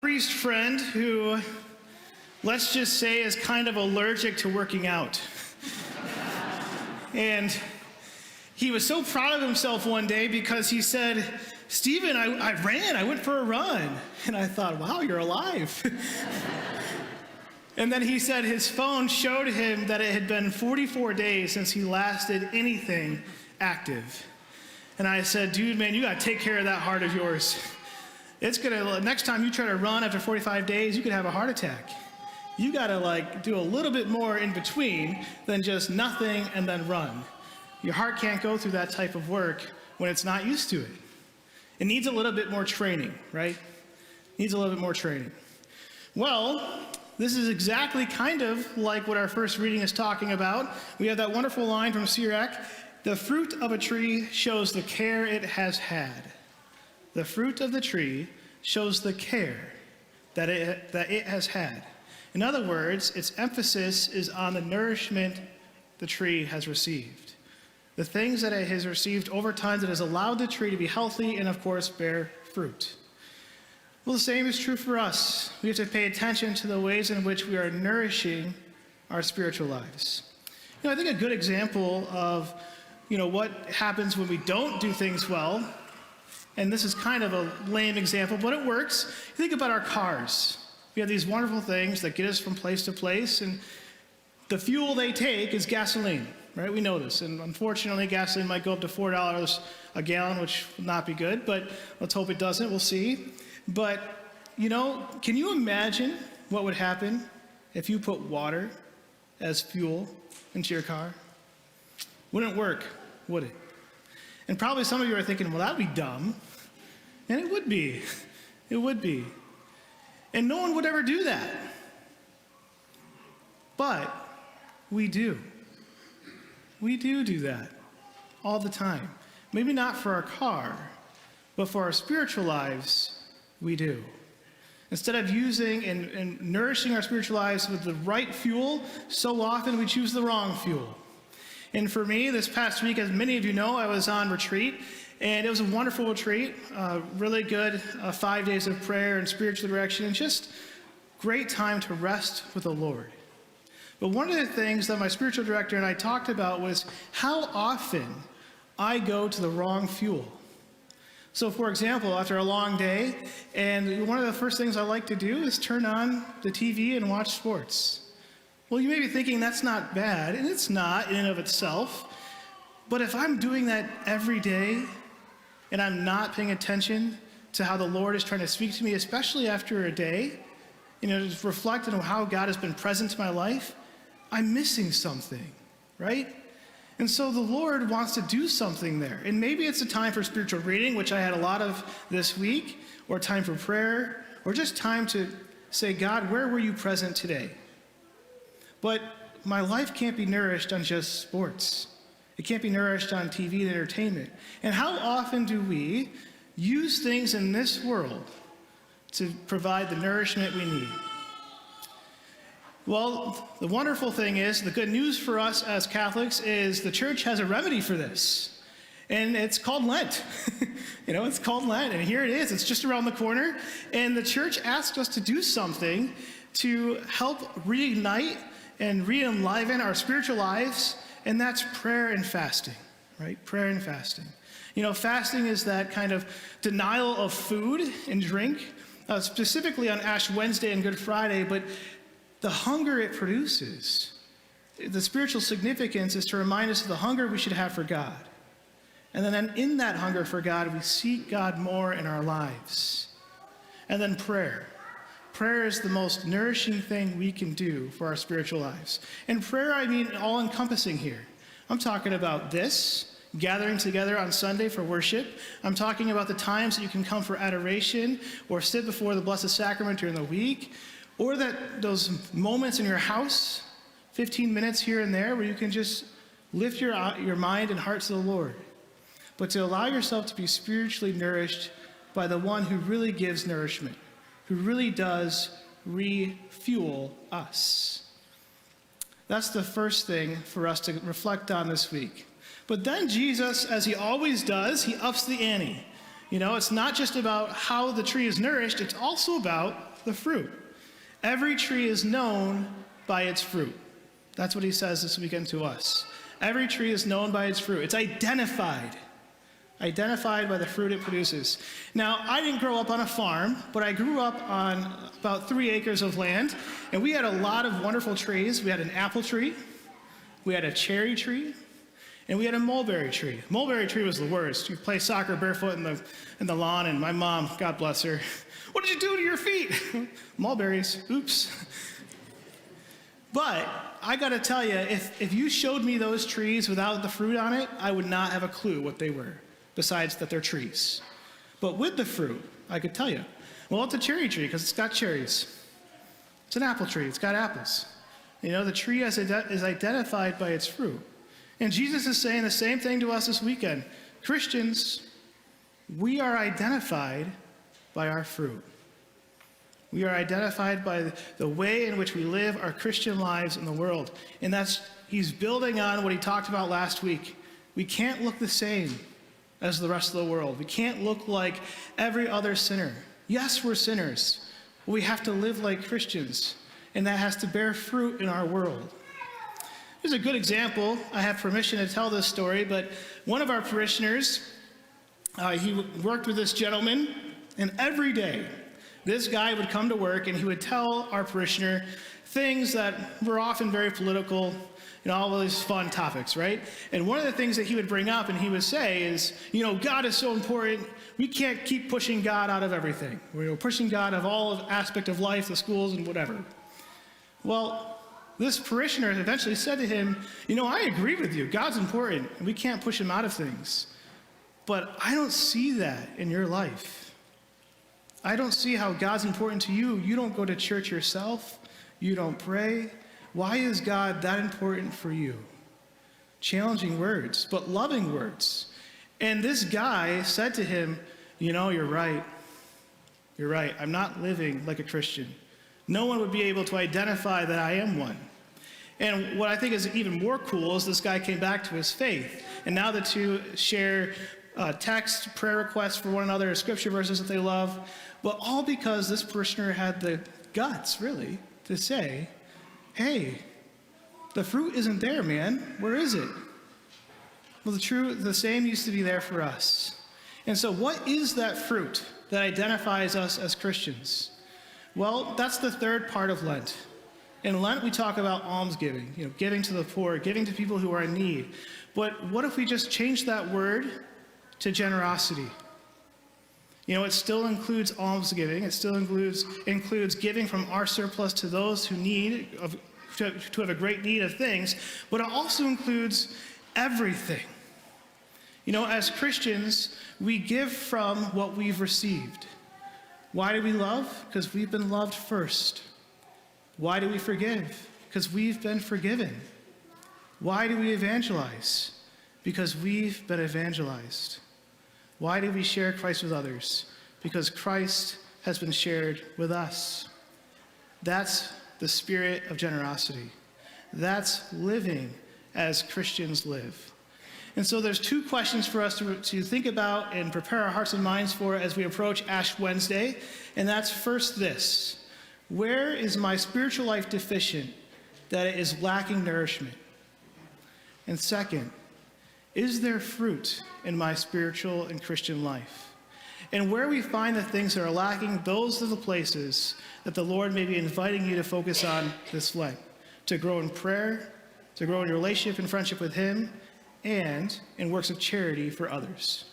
priest friend who, let's just say, is kind of allergic to working out. And he was so proud of himself one day because he said, "Stephen, I went for a run." And I thought, wow, you're alive. And then he said his phone showed him that it had been 44 days since he last did anything active. And I said, dude, man, you gotta take care of that heart of yours. Next time you try to run after 45 days, you could have a heart attack. You gotta do a little bit more in between than just nothing and then run. Your heart can't go through that type of work when it's not used to it. It needs a little bit more training, right? Needs a little bit more training. Well, this is exactly kind of like what our first reading is talking about. We have that wonderful line from Sirach, "The fruit of a tree shows the care it has had." The fruit of the tree shows the care that it has had. In other words, its emphasis is on the nourishment the tree has received. The things that it has received over time that has allowed the tree to be healthy and, of course, bear fruit. Well, the same is true for us. We have to pay attention to the ways in which we are nourishing our spiritual lives. I think a good example of, what happens when we don't do things well, and this is kind of a lame example, but it works. You think about our cars. We have these wonderful things that get us from place to place, and the fuel they take is gasoline, right? We know this, and unfortunately, gasoline might go up to $4 a gallon, which would not be good, but let's hope it doesn't. We'll see. But, can you imagine what would happen if you put water as fuel into your car? Wouldn't work, would it? And probably some of you are thinking, well, that'd be dumb. And it would be. It would be. And no one would ever do that. But we do. We do that all the time. Maybe not for our car, but for our spiritual lives, we do. Instead of using and nourishing our spiritual lives with the right fuel, so often we choose the wrong fuel. And for me, this past week, as many of you know, I was on retreat, and it was a wonderful retreat, really good 5 days of prayer and spiritual direction, and just great time to rest with the Lord. But one of the things that my spiritual director and I talked about was how often I go to the wrong fuel. So, for example, after a long day, and one of the first things I like to do is turn on the TV and watch sports. Well, you may be thinking that's not bad, and it's not in and of itself. But if I'm doing that every day, and I'm not paying attention to how the Lord is trying to speak to me, especially after a day, just reflecting on how God has been present in my life, I'm missing something, right? And so the Lord wants to do something there. And maybe it's a time for spiritual reading, which I had a lot of this week, or time for prayer, or just time to say, God, where were you present today? But my life can't be nourished on just sports. It can't be nourished on TV and entertainment. And how often do we use things in this world to provide the nourishment we need? Well, the wonderful thing is, the good news for us as Catholics is the church has a remedy for this. And it's called Lent. It's called Lent, and here it is. It's just around the corner. And the church asks us to do something to help reignite and re-enliven our spiritual lives, and that's prayer and fasting, right? Prayer and fasting. Fasting is that kind of denial of food and drink, specifically on Ash Wednesday and Good Friday, but the hunger it produces, the spiritual significance is to remind us of the hunger we should have for God. And then in that hunger for God, we seek God more in our lives. And then prayer. Prayer is the most nourishing thing we can do for our spiritual lives. And prayer, I mean all-encompassing here. I'm talking about this, gathering together on Sunday for worship. I'm talking about the times that you can come for adoration or sit before the Blessed Sacrament during the week, or those moments in your house, 15 minutes here and there, where you can just lift your mind and heart to the Lord. But to allow yourself to be spiritually nourished by the one who really gives nourishment, who really does refuel us. That's the first thing for us to reflect on this week. But then Jesus, as he always does, he ups the ante. It's not just about how the tree is nourished, it's also about the fruit. Every tree is known by its fruit. That's what he says this weekend to us. Every tree is known by its fruit. It's identified by the fruit it produces. Now, I didn't grow up on a farm, but I grew up on about 3 acres of land, and we had a lot of wonderful trees. We had an apple tree, we had a cherry tree, and we had a mulberry tree. Mulberry tree was the worst. You play soccer barefoot in the lawn, and my mom, God bless her, "What did you do to your feet?" Mulberries, oops. But I gotta tell you, if you showed me those trees without the fruit on it, I would not have a clue what they were, besides that they're trees. But with the fruit, I could tell you. Well, it's a cherry tree because it's got cherries. It's an apple tree, it's got apples. You know, the tree is identified by its fruit. And Jesus is saying the same thing to us this weekend. Christians, we are identified by our fruit. We are identified by the way in which we live our Christian lives in the world. And he's building on what he talked about last week. We can't look the same as the rest of the world. We can't look like every other sinner. Yes, we're sinners, but we have to live like Christians, and that has to bear fruit in our world. Here's a good example. I have permission to tell this story, but one of our parishioners, he worked with this gentleman, and every day, this guy would come to work and he would tell our parishioner things that were often very political, all of these fun topics, right? And one of the things that he would bring up and he would say is, God is so important, we can't keep pushing God out of everything. We're pushing God out of all aspect of life, the schools and whatever. Well, this parishioner eventually said to him, I agree with you, God's important, and we can't push him out of things. But I don't see that in your life. I don't see how God's important to you. You don't go to church yourself. You don't pray. Why is God that important for you? Challenging words, but loving words. And this guy said to him, you're right. You're right. I'm not living like a Christian. No one would be able to identify that I am one. And what I think is even more cool is this guy came back to his faith. And now the two share text, prayer requests for one another, scripture verses that they love. But all because this parishioner had the guts, really, to say, hey, the fruit isn't there, man. Where is it? Well, the same used to be there for us. And so what is that fruit that identifies us as Christians? Well, that's the third part of Lent. In Lent, we talk about almsgiving, giving to the poor, giving to people who are in need. But what if we just change that word to generosity? It still includes almsgiving. It still includes giving from our surplus to those who to have a great need of things, but it also includes everything. As Christians, we give from what we've received. Why do we love? Because we've been loved first. Why do we forgive? Because we've been forgiven. Why do we evangelize? Because we've been evangelized. Why do we share Christ with others? Because Christ has been shared with us. That's the spirit of generosity. That's living as Christians live. And so there's 2 questions for us to think about and prepare our hearts and minds for as we approach Ash Wednesday. And that's first this: where is my spiritual life deficient that it is lacking nourishment? And second, is there fruit in my spiritual and Christian life? And where we find the things that are lacking, those are the places that the Lord may be inviting you to focus on this Lent, to grow in prayer, to grow in your relationship and friendship with Him, and in works of charity for others.